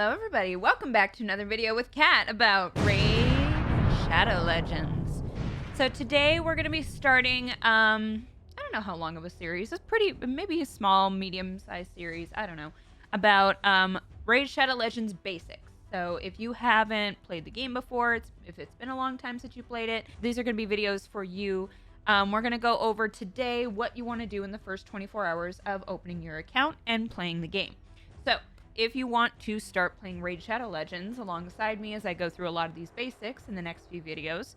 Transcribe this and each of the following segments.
Hello everybody, welcome back to another video with Kat about Raid Shadow Legends. So today we're going to be starting, I don't know how long of a series, it's maybe a small, medium-sized series, I don't know, about Raid Shadow Legends basics. So if you haven't played the game before, if it's been a long time since you played it, these are going to be videos for you. We're going to go over today what you want to do in the first 24 hours of opening your account and playing the game. So if you want to start playing Raid Shadow Legends alongside me as I go through a lot of these basics in the next few videos,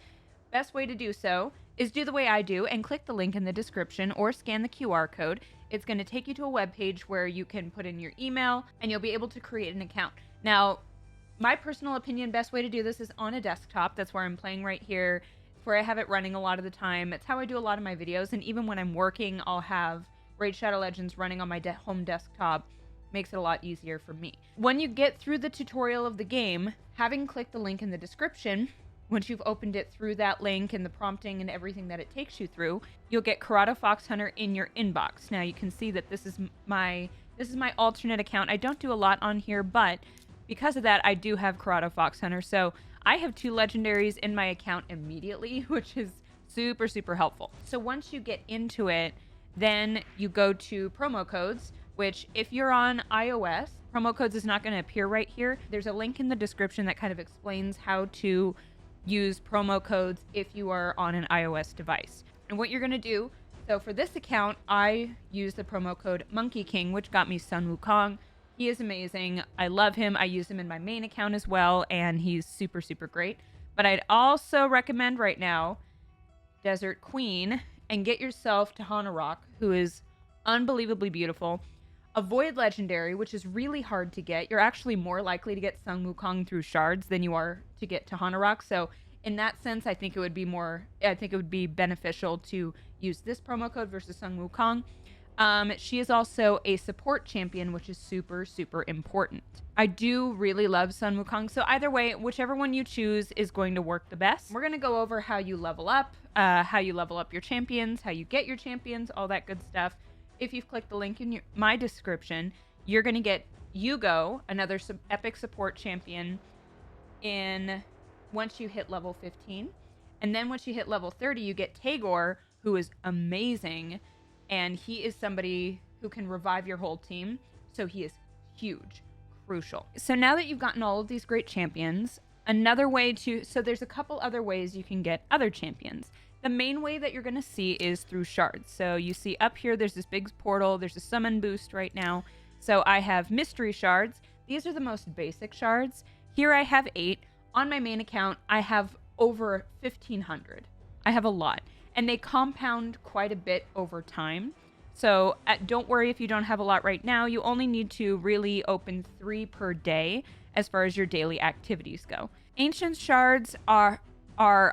best way to do so is do the way I do and click the link in the description or scan the QR code. It's going to take you to a web page where you can put in your email and you'll be able to create an account. Now, my personal opinion, best way to do this is on a desktop. That's where I'm playing right here. It's where I have it running a lot of the time. It's how I do a lot of my videos, and even when I'm working, I'll have Raid Shadow Legends running on my home desktop. Makes it a lot easier for me. When you get through the tutorial of the game, having clicked the link in the description, once you've opened it through that link and the prompting and everything that it takes you through, you'll get Corrado Fox Hunter in your inbox. Now you can see that this is my alternate account. I don't do a lot on here, but because of that, I do have Corrado Fox Hunter. So I have 2 legendaries in my account immediately, which is super, super helpful. So once you get into it, then you go to promo codes, which if you're on iOS, promo codes is not going to appear right here. There's a link in the description that kind of explains how to use promo codes if you are on an iOS device. And what you're going to do, so for this account, I use the promo code Monkey King, which got me Sun Wukong. He is amazing. I love him. I use him in my main account as well, and he's super, super great. But I'd also recommend right now Desert Queen and get yourself Tahana Rock, who is unbelievably beautiful. Avoid Legendary, which is really hard to get. You're actually more likely to get Sun Wukong through Shards than you are to get Tahana Rock. So in that sense, I think it would be beneficial to use this promo code versus Sun Wukong. She is also a support champion, which is super, super important. I do really love Sun Wukong. So either way, whichever one you choose is going to work the best. We're going to go over how you level up your champions, how you get your champions, all that good stuff. If you've clicked the link in my description, you're going to get Yugo, another epic support champion, once you hit level 15. And then once you hit level 30, you get Tagore, who is amazing. And he is somebody who can revive your whole team. So he is huge, crucial. So now that you've gotten all of these great champions, so there's a couple other ways you can get other champions. The main way that you're going to see is through Shards. So you see up here, there's this big portal. There's a summon boost right now. So I have mystery shards. These are the most basic shards. Here I have 8. On my main account, I have over 1,500. I have a lot. And they compound quite a bit over time. So don't worry if you don't have a lot right now. You only need to really open 3 per day as far as your daily activities go. Ancient shards are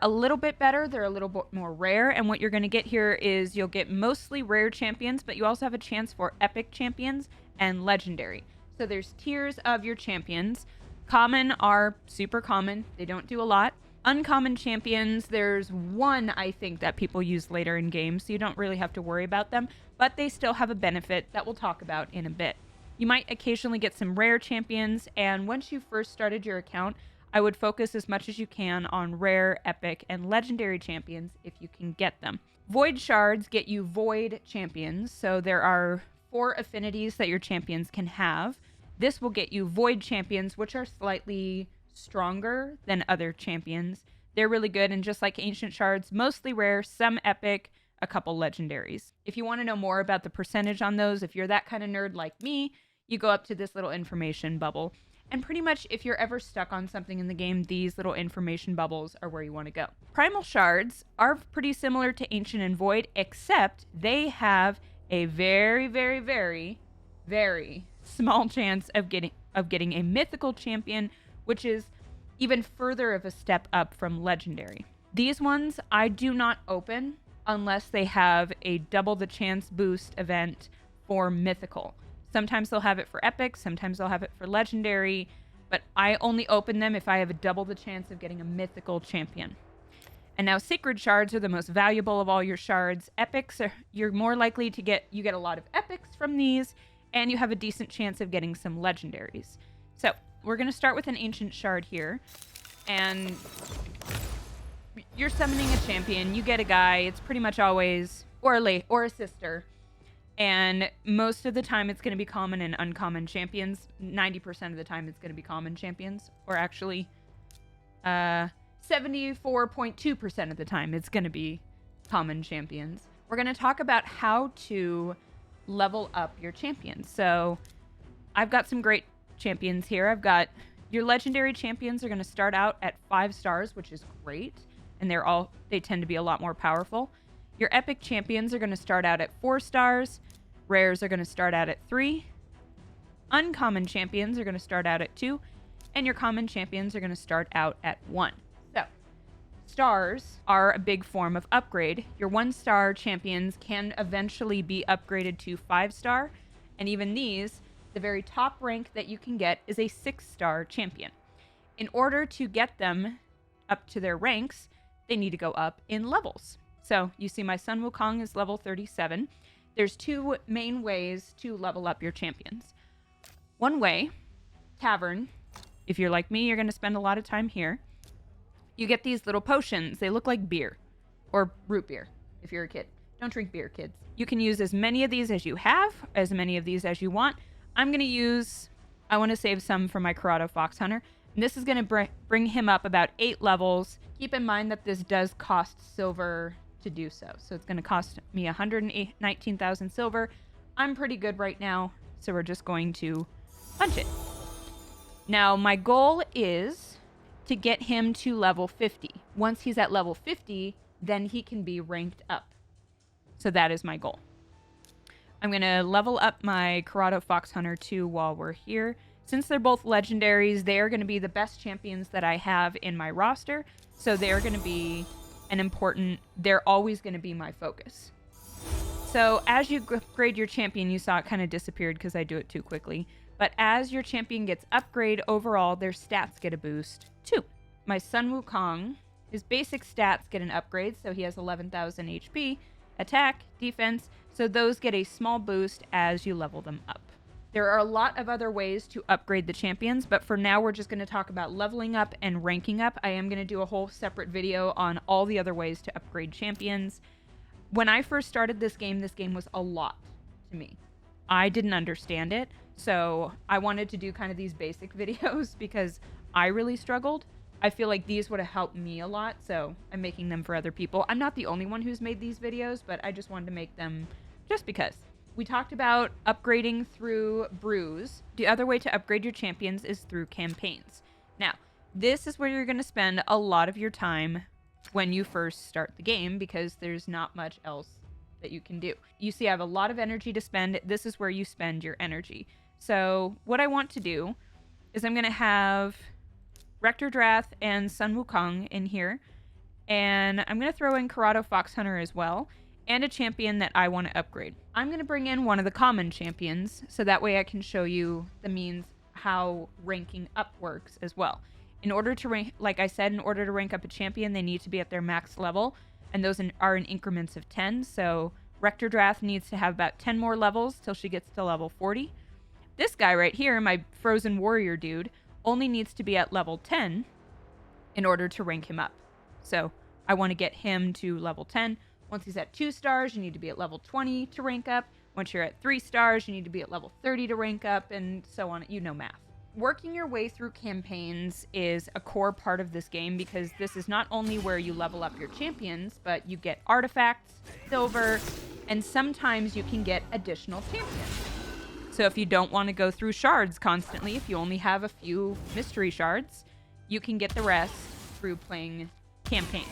a little bit better. They're a little bit more rare, and what you're going to get here is you'll get mostly rare champions, but you also have a chance for epic champions and legendary. So there's tiers of your champions. Common are super common. They don't do a lot. Uncommon champions, there's one I think that people use later in games, so you don't really have to worry about them, but they still have a benefit that we'll talk about in a bit. You might occasionally get some rare champions, and once you first started your account, I would focus as much as you can on rare, epic, and legendary champions if you can get them. Void shards get you void champions, so there are 4 affinities that your champions can have. This will get you void champions, which are slightly stronger than other champions. They're really good, and just like ancient shards, mostly rare, some epic, a couple legendaries. If you want to know more about the percentage on those, if you're that kind of nerd like me, you go up to this little information bubble. And pretty much if you're ever stuck on something in the game, these little information bubbles are where you want to go. Primal shards are pretty similar to Ancient and Void, except they have a very, very, very, very small chance of getting a mythical champion, which is even further of a step up from legendary. These ones I do not open unless they have a double the chance boost event for mythical. Sometimes they'll have it for epic, sometimes they'll have it for legendary, but I only open them if I have a double the chance of getting a mythical champion. And now sacred shards are the most valuable of all your shards. Epics you're more likely to get a lot of epics from these, and you have a decent chance of getting some legendaries. So we're going to start with an ancient shard here. And you're summoning a champion. You get a guy. It's pretty much always, or a sister. And most of the time it's going to be common and uncommon champions. 90% of the time it's going to be common champions. Or actually, 74.2% of the time it's going to be common champions. We're going to talk about how to level up your champions. So I've got some great champions here. I've got your legendary champions are going to start out at 5 stars, which is great. And they tend to be a lot more powerful. Your epic champions are going to start out at 4 stars. Rares are going to start out at 3. Uncommon champions are going to start out at 2. And your common champions are going to start out at 1. So, stars are a big form of upgrade. Your 1-star champions can eventually be upgraded to 5-star. And even these, the very top rank that you can get is a 6-star champion. In order to get them up to their ranks, they need to go up in levels. So you see my Sun Wukong is level 37. There's 2 main ways to level up your champions. One way, Tavern. If you're like me, you're going to spend a lot of time here. You get these little potions. They look like beer or root beer if you're a kid. Don't drink beer, kids. You can use as many of these as you have, as many of these as you want. I want to save some for my Corrado Fox Hunter. And this is going to bring him up about 8 levels. Keep in mind that this does cost silver to do so. So it's going to cost me 119,000 silver. I'm pretty good right now, so we're just going to punch it. Now, my goal is to get him to level 50. Once he's at level 50, then he can be ranked up. So that is my goal. I'm going to level up my Corrado Fox Hunter too while we're here. Since they're both legendaries, they are going to be the best champions that I have in my roster. So they're going to be they're always going to be my focus. So as you upgrade your champion, you saw it kind of disappeared because I do it too quickly. But as your champion gets upgrade overall, their stats get a boost too. My Sun Wukong, his basic stats get an upgrade. So he has 11,000 HP, attack, defense. So those get a small boost as you level them up. There are a lot of other ways to upgrade the champions, but for now we're just going to talk about leveling up and ranking up. I am going to do a whole separate video on all the other ways to upgrade champions. When I first started this game was a lot to me. I didn't understand it, so I wanted to do kind of these basic videos because I really struggled. I feel like these would have helped me a lot, so I'm making them for other people. I'm not the only one who's made these videos, but I just wanted to make them just because. We talked about upgrading through brews. The other way to upgrade your champions is through campaigns. Now, this is where you're going to spend a lot of your time when you first start the game because there's not much else that you can do. You see, I have a lot of energy to spend. This is where you spend your energy. So what I want to do is I'm going to have Rector Drath and Sun Wukong in here. And I'm going to throw in Corrado Fox Hunter as well. And a champion that I want to upgrade. I'm going to bring in one of the common champions, so that way I can show you the means how ranking up works as well. In order to rank, like I said, in order to rank up a champion, they need to be at their max level, and those are in increments of 10. So Rector Drath needs to have about 10 more levels till she gets to level 40. This guy right here, my Frozen Warrior dude, only needs to be at level 10 in order to rank him up. So I want to get him to level 10. Once he's at 2 stars, you need to be at level 20 to rank up. Once you're at 3 stars, you need to be at level 30 to rank up, and so on. You know math. Working your way through campaigns is a core part of this game because this is not only where you level up your champions, but you get artifacts, silver, and sometimes you can get additional champions. So if you don't want to go through shards constantly, if you only have a few mystery shards, you can get the rest through playing campaigns.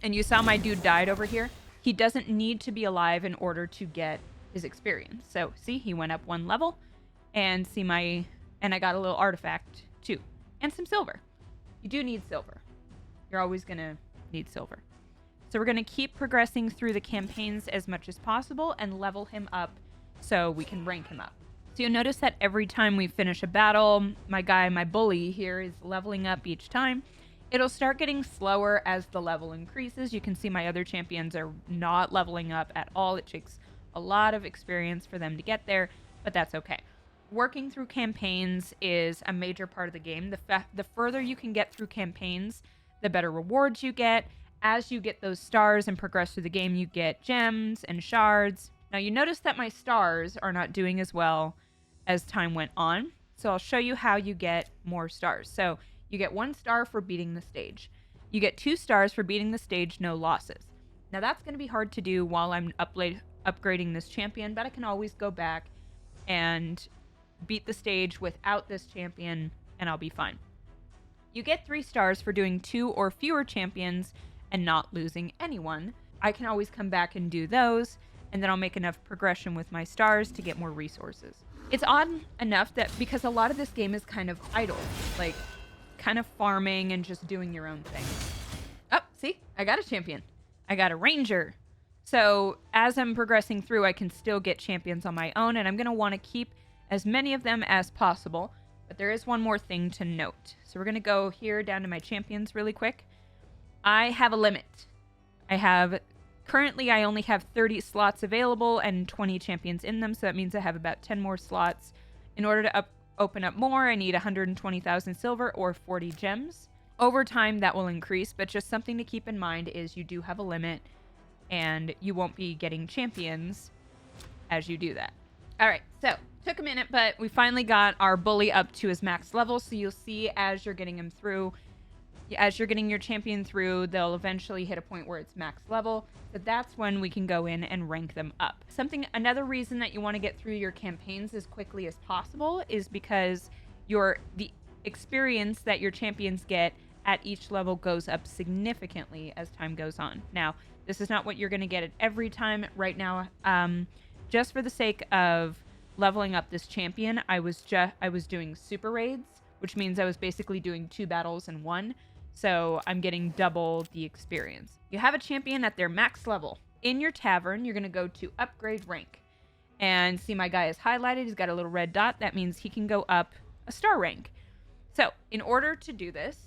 And you saw my dude died over here. He doesn't need to be alive in order to get his experience. So see, he went up 1 level. And I got a little artifact too. And some silver. You do need silver. You're always going to need silver. So we're going to keep progressing through the campaigns as much as possible and level him up so we can rank him up. So you'll notice that every time we finish a battle, my bully here is leveling up each time. It'll start getting slower as the level increases. You can see my other champions are not leveling up at all. It takes a lot of experience for them to get there, but that's okay. working through campaigns is a major part of the game. The further you can get through campaigns, the better rewards you get. As you get those stars and progress through the game, you get gems and shards. Now you notice that my stars are not doing as well as time went on. So I'll show you how you get more stars. So you get 1 star for beating the stage. You get 2 stars for beating the stage, no losses. Now that's going to be hard to do while I'm upgrading this champion, but I can always go back and beat the stage without this champion and I'll be fine. You get 3 stars for doing 2 or fewer champions and not losing anyone. I can always come back and do those, and then I'll make enough progression with my stars to get more resources. It's odd enough that because a lot of this game is kind of idle, like kind of farming and just doing your own thing. Oh, see, I got a champion. I got a ranger. So as I'm progressing through, I can still get champions on my own, and I'm going to want to keep as many of them as possible. But there is one more thing to note. So we're going to go here down to my champions really quick. I have a limit. Currently I only have 30 slots available and 20 champions in them. So that means I have about 10 more slots. In order to open up more, I need 120,000 silver or 40 gems. Over time that will increase, but just something to keep in mind is you do have a limit and you won't be getting champions as you do that. All right, so took a minute, but we finally got our bully up to his max level. So you'll see as you're getting him through, as you're getting your champion through, they'll eventually hit a point where it's max level. So that's when we can go in and rank them up. Another reason that you want to get through your campaigns as quickly as possible is because the experience that your champions get at each level goes up significantly as time goes on. Now, this is not what you're going to get at every time right now. Just for the sake of leveling up this champion, I was doing super raids, which means I was basically doing 2 battles in one. So I'm getting double the experience. You have a champion at their max level. In your tavern, you're going to go to upgrade rank. And see my guy is highlighted. He's got a little red dot. That means he can go up a star rank. So in order to do this,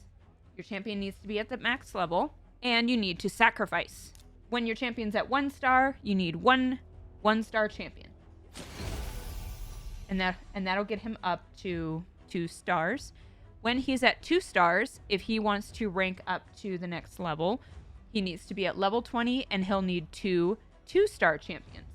your champion needs to be at the max level and you need to sacrifice. When your champion's at 1 star, you need one star champion. And that'll get him up to 2 stars. When he's at 2 stars, if he wants to rank up to the next level, he needs to be at level 20 and he'll need 2 2-star champions.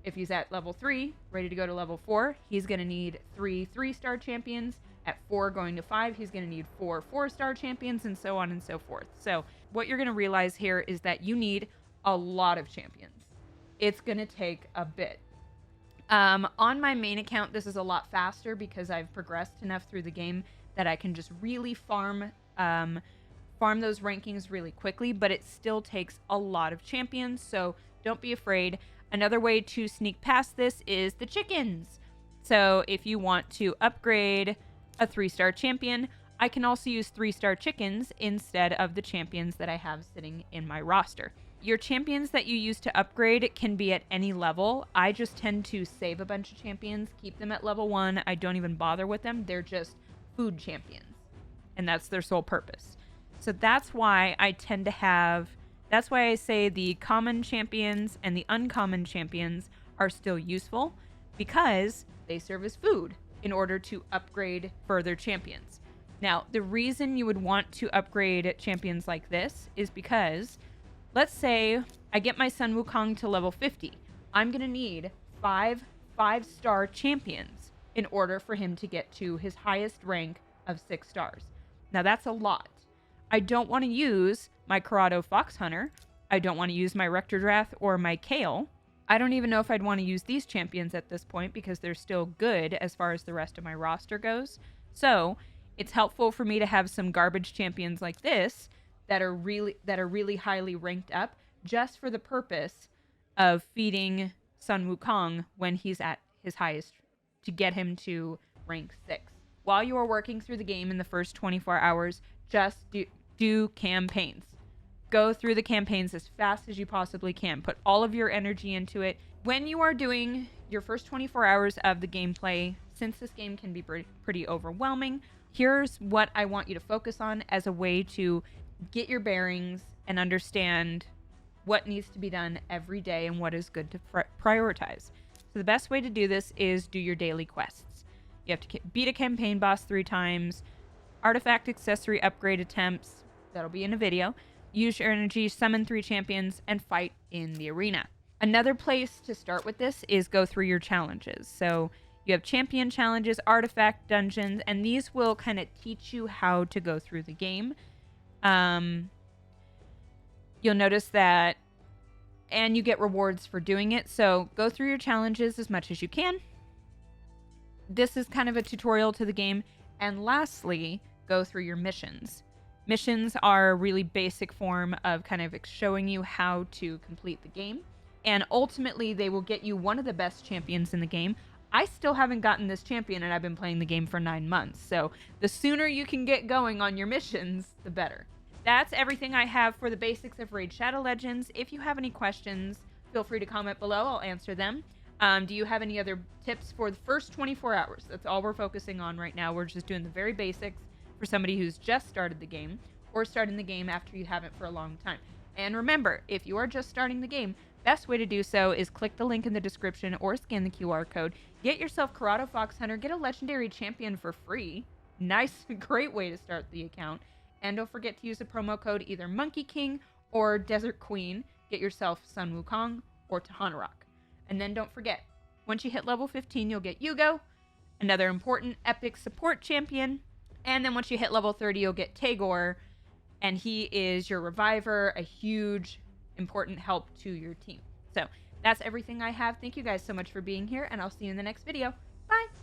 If he's at level 3, ready to go to level 4, he's going to need 3 3-star champions. At 4 going to 5, he's going to need 4 4-star champions, and so on and so forth. So what you're going to realize here is that you need a lot of champions. It's going to take a bit. On my main account, this is a lot faster because I've progressed enough through the game that I can just really farm those rankings really quickly, but it still takes a lot of champions, so don't be afraid. Another way to sneak past this is the chickens. So if you want to upgrade a 3-star champion, I can also use 3-star chickens instead of the champions that I have sitting in my roster. Your champions that you use to upgrade can be at any level. I just tend to save a bunch of champions, keep them at level 1. I don't even bother with them. They're just food champions, and that's their sole purpose. So that's why I say the common champions and the uncommon champions are still useful because they serve as food in order to upgrade further champions. Now, the reason you would want to upgrade champions like this is because, let's say I get my Sun Wukong to level 50. I'm going to need 5 5-star champions in order for him to get to his highest rank of 6 stars. Now, that's a lot. I don't want to use my Corrado Fox Hunter. I don't want to use my Rectordrath or my Kale. I don't even know if I'd want to use these champions at this point because they're still good as far as the rest of my roster goes. So it's helpful for me to have some garbage champions like this that are really highly ranked up just for the purpose of feeding Sun Wukong when he's at his highest to get him to rank 6. While you are working through the game in the first 24 hours, just do campaigns. Go through the campaigns as fast as you possibly can. Put all of your energy into it. When you are doing your first 24 hours of the gameplay, since this game can be pretty overwhelming, here's what I want you to focus on as a way to get your bearings and understand what needs to be done every day and what is good to prioritize. So the best way to do this is do your daily quests. You have to beat a campaign boss 3 times. Artifact accessory upgrade attempts. That'll be in a video. Use your energy, summon 3 champions, and fight in the arena. Another place to start with this is go through your challenges. So you have champion challenges, artifact dungeons, and these will kind of teach you how to go through the game. You'll notice that, and you get rewards for doing it. So go through your challenges as much as you can. This is kind of a tutorial to the game. And lastly, go through your missions. Missions are a really basic form of kind of showing you how to complete the game. And ultimately, they will get you one of the best champions in the game. I still haven't gotten this champion, and I've been playing the game for 9 months. So the sooner you can get going on your missions, the better. That's everything I have for the basics of Raid Shadow Legends. If you have any questions, feel free to comment below. I'll answer them. Do you have any other tips for the first 24 hours? That's all we're focusing on right now. We're just doing the very basics for somebody who's just started the game or starting the game after you haven't for a long time. And remember, if you are just starting the game, best way to do so is click the link in the description or scan the QR code. Get yourself Corrado Fox Hunter. Get a legendary champion for free. Nice, great way to start the account. And don't forget to use the promo code either Monkey King or Desert Queen. Get yourself Sun Wukong or Tahana Rock. And then don't forget, once you hit level 15, you'll get Yugo, another important epic support champion. And then once you hit level 30, you'll get Tagore, and he is your reviver, a huge, important help to your team. So that's everything I have. Thank you guys so much for being here, and I'll see you in the next video. Bye!